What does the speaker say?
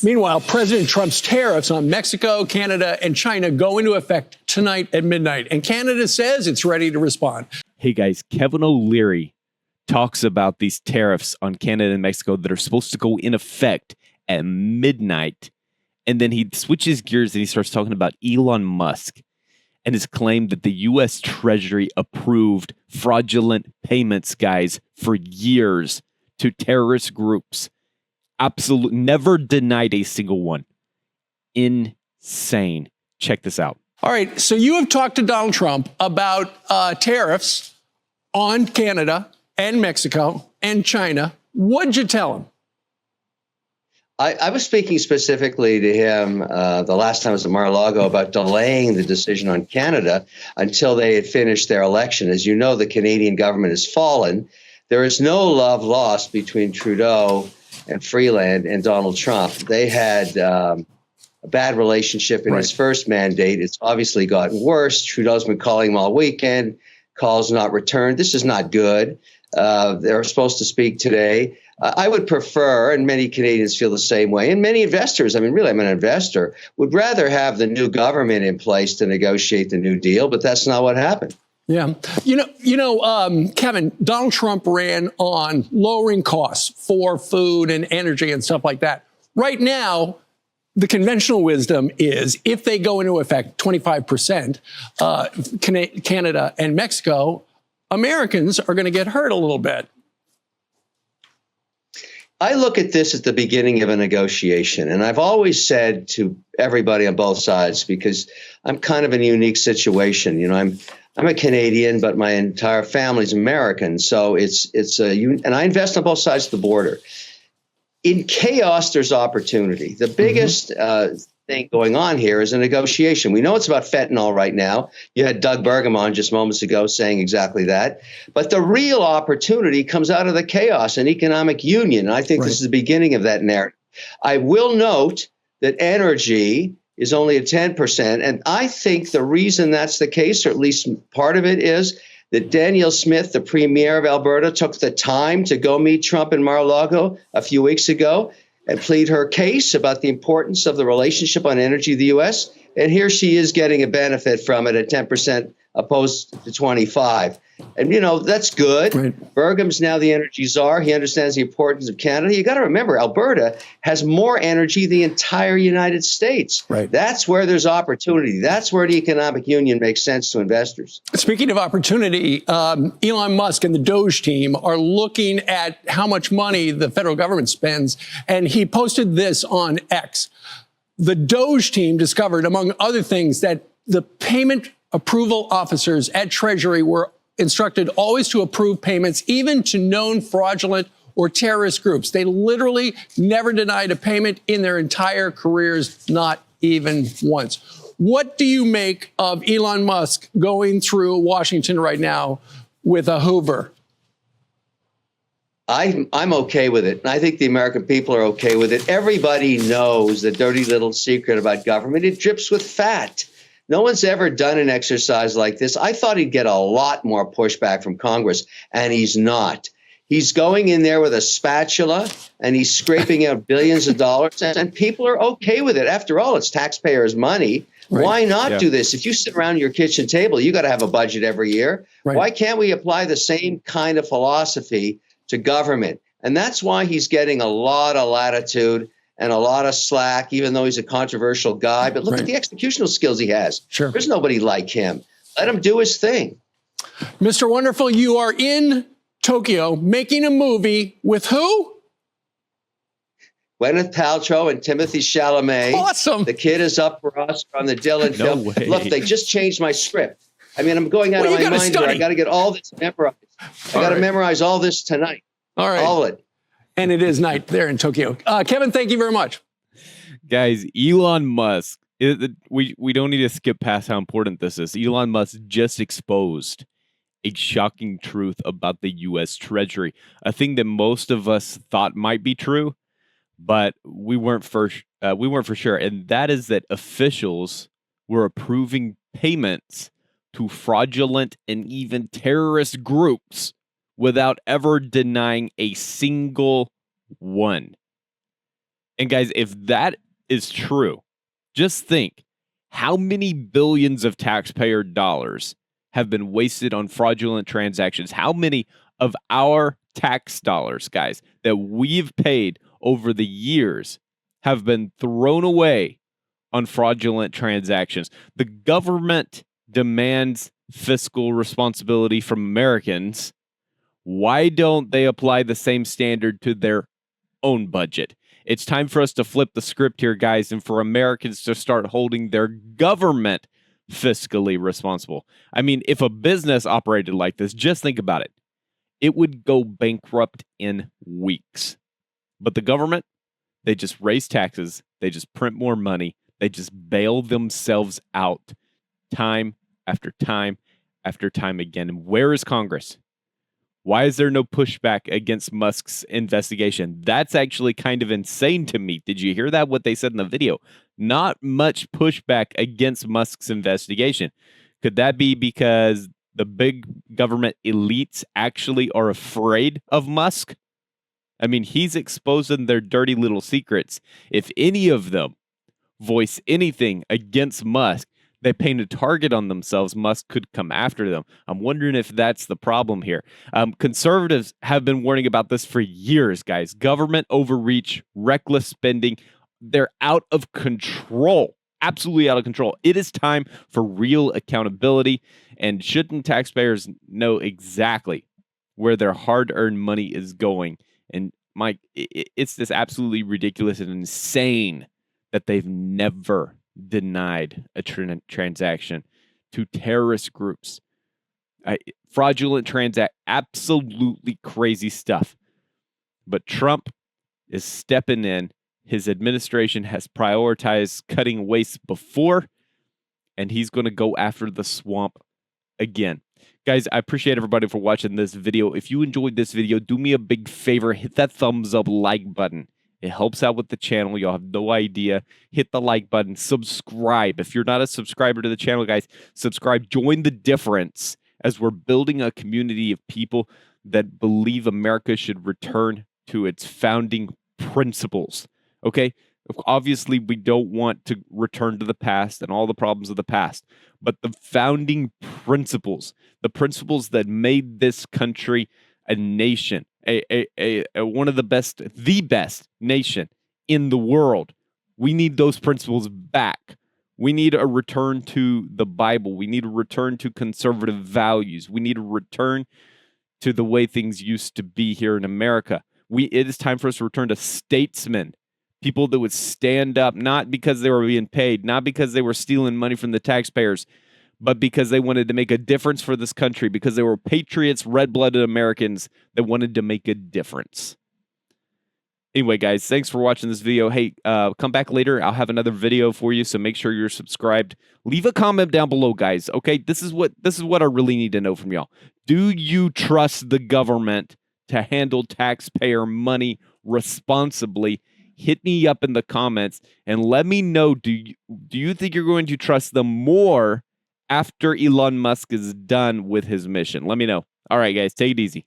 Meanwhile, President Trump's tariffs on Mexico, Canada, and China go into effect tonight at midnight, and Canada says it's ready to respond. Hey guys, Kevin O'Leary talks about these tariffs on Canada and Mexico that are supposed to go in effect at midnight. And then he switches gears and he starts talking about Elon Musk and his claim that the U.S. Treasury approved fraudulent payments, guys, for years to terrorist groups. Absolutely never denied a single one. Insane. Check this out. All right. So you have talked to Donald Trump about tariffs on Canada and Mexico and China. What'd you tell him? I was speaking specifically to him the last time I was at Mar-a-Lago about delaying the decision on Canada until they had finished their election. As you know, the Canadian government has fallen. There is no love lost between Trudeau and Freeland and Donald Trump. They had a bad relationship in his first mandate. It's obviously gotten worse. Trudeau's been calling him all weekend, calls not returned. This is not good. They're supposed to speak today. I would prefer, and many Canadians feel the same way, and many investors, I mean, really, I'm an investor, would rather have the new government in place to negotiate the new deal, but that's not what happened. Yeah. Kevin, Donald Trump ran on lowering costs for food and energy and stuff like that. Right now, the conventional wisdom is if they go into effect 25%, Canada and Mexico, Americans are going to get hurt a little bit. I look at this as the beginning of a negotiation. And I've always said to everybody on both sides, because I'm kind of in a unique situation. You know, I'm a Canadian, but my entire family's American. So and I invest on both sides of the border. In chaos, there's opportunity. The biggest thing going on here is a negotiation. We know it's about fentanyl right now. You had Doug Burgum on just moments ago saying exactly that. But the real opportunity comes out of the chaos and economic union. And I think this is the beginning of that narrative. I will note that energy is only at 10%. And I think the reason that's the case, or at least part of it, is that Danielle Smith, the premier of Alberta, took the time to go meet Trump in Mar-a-Lago a few weeks ago and plead her case about the importance of the relationship on energy of the U.S. And here she is getting a benefit from it at 10% opposed to 25. And, you know, that's good. Right. Burgum's now the energy czar. He understands the importance of Canada. You got to remember, Alberta has more energy than the entire United States. Right. That's where there's opportunity. That's where the economic union makes sense to investors. Speaking of opportunity, Elon Musk and the Doge team are looking at how much money the federal government spends. And he posted this on X. The Doge team discovered, among other things, that the payment approval officers at Treasury were instructed always to approve payments, even to known fraudulent or terrorist groups. They literally never denied a payment in their entire careers, not even once. What do you make of Elon Musk going through Washington right now with a Hoover? I'm okay with it. And I think the American people are okay with it. Everybody knows the dirty little secret about government. It drips with fat. No one's ever done an exercise like this. I thought he'd get a lot more pushback from Congress, and he's not. He's going in there with a spatula, and he's scraping out billions of dollars, and people are okay with it. After all, it's taxpayers' money. Right. Why not do this? If you sit around your kitchen table, you got to have a budget every year. Right. Why can't we apply the same kind of philosophy to government? And that's why he's getting a lot of latitude and a lot of slack, even though he's a controversial guy. But look at the executional skills he has. Sure. There's nobody like him. Let him do his thing. Mr. Wonderful, you are in Tokyo making a movie with who? Gwyneth Paltrow and Timothy Chalamet. Awesome. The kid is up for us on the Dylan film. Way. Look, they just changed my script. I mean, I'm going out of my mind here. I got to get all this memorized. I got to memorize all this tonight. All right. All of it. And it is night there in Tokyo. Kevin, thank you very much. Guys, Elon Musk, we don't need to skip past how important this is. Elon Musk just exposed a shocking truth about the U.S. Treasury, a thing that most of us thought might be true, but we weren't for sure. And that is that officials were approving payments to fraudulent and even terrorist groups without ever denying a single one. And guys, if that is true, just think how many billions of taxpayer dollars have been wasted on fraudulent transactions. How many of our tax dollars, guys, that we've paid over the years have been thrown away on fraudulent transactions? The government demands fiscal responsibility from Americans. Why don't they apply the same standard to their own budget? It's time for us to flip the script here, guys, and for Americans to start holding their government fiscally responsible. I mean, if a business operated like this, just think about it. It would go bankrupt in weeks. But the government, they just raise taxes, they just print more money, they just bail themselves out time after time after time again. And where is Congress? Why is there no pushback against Musk's investigation? That's actually kind of insane to me. Did you hear that? What they said in the video? Not much pushback against Musk's investigation. Could that be because the big government elites actually are afraid of Musk? I mean, he's exposing their dirty little secrets. If any of them voice anything against Musk, they paint a target on themselves. Musk could come after them. I'm wondering if that's the problem here. Conservatives have been warning about this for years, guys. Government overreach, reckless spending. They're out of control, absolutely out of control. It is time for real accountability. And shouldn't taxpayers know exactly where their hard-earned money is going? And Mike, it's just absolutely ridiculous and insane that they've never denied a transaction to terrorist groups. Fraudulent absolutely crazy stuff. But Trump is stepping in. His administration has prioritized cutting waste before, and he's going to go after the swamp again. Guys, I appreciate everybody for watching this video. If you enjoyed this video, do me a big favor. Hit that thumbs up like button. It helps out with the channel. Y'all have no idea. Hit the like button. Subscribe. If you're not a subscriber to the channel, guys, subscribe. Join the difference as we're building a community of people that believe America should return to its founding principles. Okay? Obviously, we don't want to return to the past and all the problems of the past, but the founding principles, the principles that made this country a nation, one of the best nation in the world. We need those principles back. We need a return to the Bible. We need a return to conservative values. We need a return to the way things used to be here in America. It is time for us to return to statesmen, people that would stand up, not because they were being paid, not because they were stealing money from the taxpayers, but because they wanted to make a difference for this country, because they were patriots, red-blooded Americans that wanted to make a difference. Anyway, guys, thanks for watching this video. Hey, come back later. I'll have another video for you, so make sure you're subscribed. Leave a comment down below, guys. Okay, this is what I really need to know from y'all. Do you trust the government to handle taxpayer money responsibly? Hit me up in the comments and let me know, do you think you're going to trust them more after Elon Musk is done with his mission? Let me know. All right, guys, take it easy.